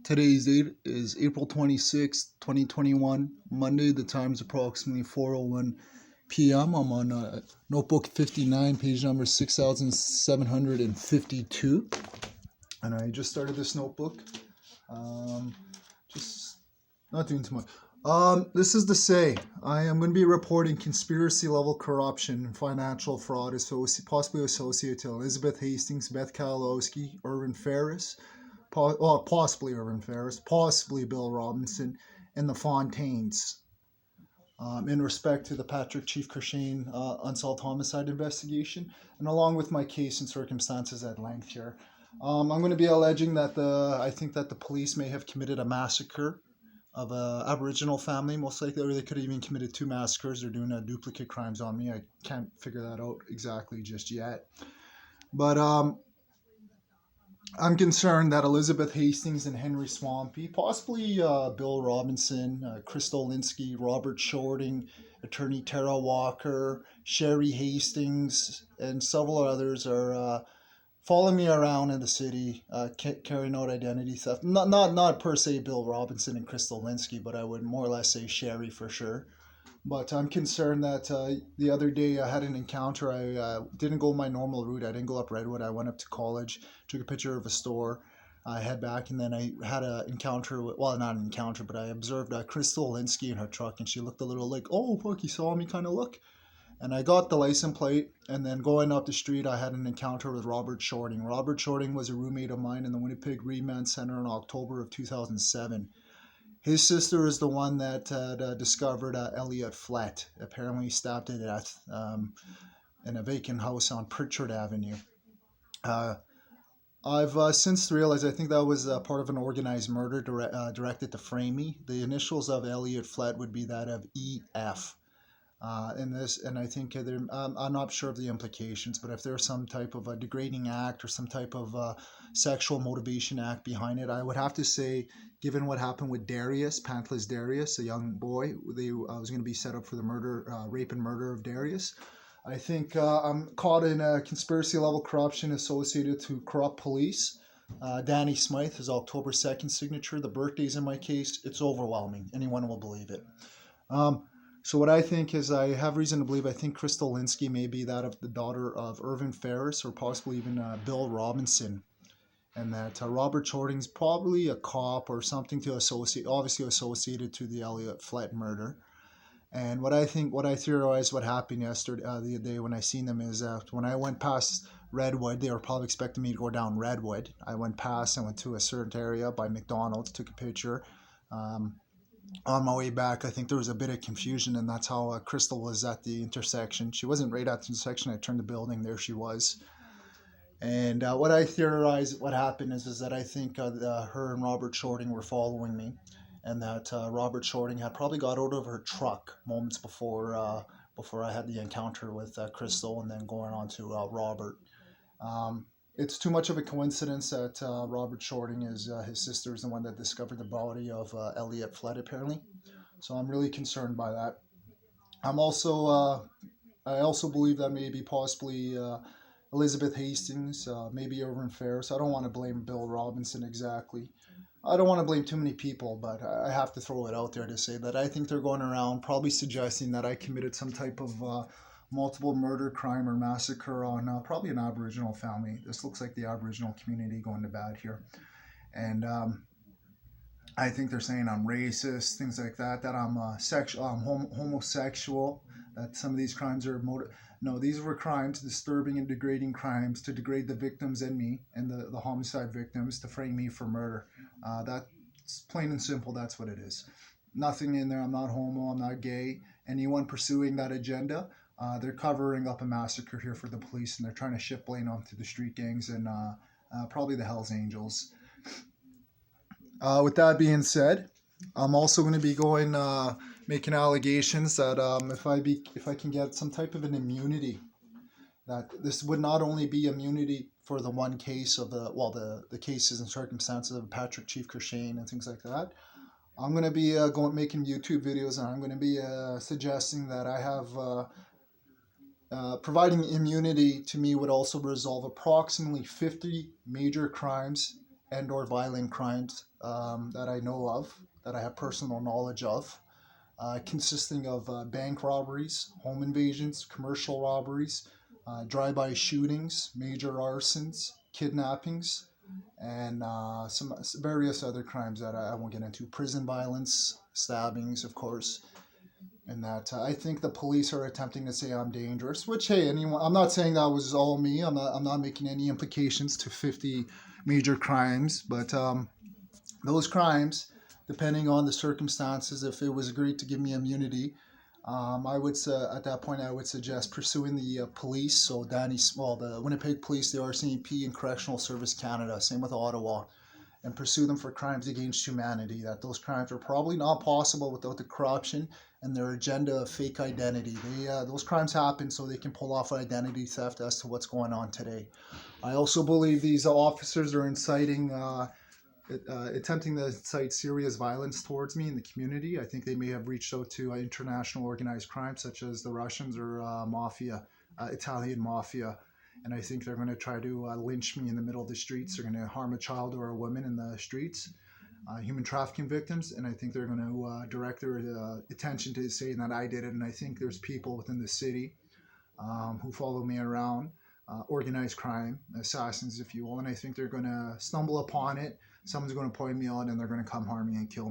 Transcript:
Today's date is April 26th, 2021, Monday. The time's approximately 4:01 p.m. I'm on notebook 59, page number 6752. And I just started this notebook. Just not doing too much. This is to say, I am going to be reporting conspiracy level corruption and financial fraud possibly associated to Elizabeth Hastings, Beth Kalowski, Irvin Ferris, possibly Irvin Ferris, possibly Bill Robinson, and the Fontaines. In respect to the Patrick Chief Kershane unsolved homicide investigation, and along with my case and circumstances at length here. I'm going to be alleging that I think that the police may have committed a massacre of a Aboriginal family, most likely, or they could have even committed two massacres. They're doing duplicate crimes on me. I can't figure that out exactly just yet. But I'm concerned that Elizabeth Hastings and Henry Swampy, possibly Bill Robinson, Crystal Linsky, Robert Shorting, attorney Tara Walker, Sherry Hastings, and several others are following me around in the city, carrying out identity theft. Not per se Bill Robinson and Crystal Linsky, but I would more or less say Sherry for sure. But I'm concerned that the other day I had an encounter. I didn't go my normal route. I didn't go up Redwood. I went up to college, took a picture of a store. I head back, and then I had an encounter with, well, not an encounter, but I observed Crystal Linsky in her truck, and she looked a little like, oh, fuck, you saw me kind of look. And I got the license plate, and then going up the street, I had an encounter with Robert Shorting. Robert Shorting was a roommate of mine in the Winnipeg Remand Center in October of 2007. His sister is the one that had discovered Elliot Flett, apparently stabbed to death in a vacant house on Pritchard Avenue. I've since realized I think that was part of an organized murder directed to frame me. The initials of Elliot Flett would be that of EF. And I think I'm not sure of the implications, but if there's some type of a degrading act or some type of sexual motivation act behind it, I would have to say, given what happened with Darius, Pantlas Darius, a young boy, I was going to be set up for the rape and murder of Darius. I think I'm caught in a conspiracy level corruption associated to corrupt police. Danny Smythe, his October 2nd signature, the birthdays in my case, it's overwhelming. Anyone will believe it. So what I think is, I have reason to believe, I think Crystal Linsky may be that of the daughter of Irvin Ferris, or possibly even Bill Robinson, and that Robert Shorting's probably a cop or something obviously associated to the Elliot Flett murder. And what I theorize what happened yesterday, the other day when I seen them, is that when I went past Redwood, they were probably expecting me to go down Redwood. I went to a certain area by McDonald's, took a picture. On my way back, I think there was a bit of confusion, and that's how Crystal was at the intersection. She wasn't right at the intersection. I turned the building, there she was. And what I theorize what happened is that I think her and Robert Shorting were following me, and that Robert Shorting had probably got out of her truck moments before I had the encounter with Crystal, and then going on to Robert. It's too much of a coincidence that Robert Shorting is his sister is the one that discovered the body of Elliot Flett, apparently. So I'm really concerned by that. I also believe that maybe possibly Elizabeth Hastings, maybe Irvin Ferris. I don't want to blame Bill Robinson exactly. I don't want to blame too many people, but I have to throw it out there to say that I think they're going around probably suggesting that I committed some type of multiple murder, crime, or massacre on probably an Aboriginal family. This looks like the Aboriginal community going to bad here. And I think they're saying I'm racist, things like that, that I'm homosexual, that some of these crimes are No, these were crimes, disturbing and degrading crimes, to degrade the victims and me, and the homicide victims, to frame me for murder. That's plain and simple, that's what it is. Nothing in there, I'm not homo, I'm not gay. Anyone pursuing that agenda, they're covering up a massacre here for the police, and they're trying to shift blame onto the street gangs and probably the Hells Angels. With that being said, I'm also going to be making allegations that if I can get some type of an immunity, that this would not only be immunity for the one case of the cases and circumstances of Patrick Chief Kershane and things like that. I'm going to be making YouTube videos, and I'm going to be suggesting that I have providing immunity to me would also resolve approximately 50 major crimes and or violent crimes that I know of, that I have personal knowledge of, consisting of bank robberies, home invasions, commercial robberies, drive-by shootings, major arsons, kidnappings, and some various other crimes that I won't get into. Prison violence, stabbings, of course, and that I think the police are attempting to say I'm dangerous. Which, hey, anyone, I'm not saying that was all me. I'm not making any implications to 50 major crimes, but those crimes, depending on the circumstances, if it was agreed to give me immunity, I would at that point I would suggest pursuing the police. So Danny Small, the Winnipeg Police, the RCMP, and Correctional Service Canada. Same with Ottawa, and pursue them for crimes against humanity. That those crimes are probably not possible without the corruption and their agenda of fake identity. Those crimes happen so they can pull off identity theft as to what's going on today. I also believe these officers are inciting. Attempting to incite serious violence towards me in the community. I think they may have reached out to international organized crime, such as the Russians or mafia, Italian mafia, and I think they're going to try to lynch me in the middle of the streets. They're going to harm a child or a woman in the streets, human trafficking victims, and I think they're going to direct their attention to saying that I did it. And I think there's people within the city who follow me around, organized crime, assassins, if you will, and I think they're going to stumble upon it. Someone's going to point me out, and they're going to come harm me and kill me.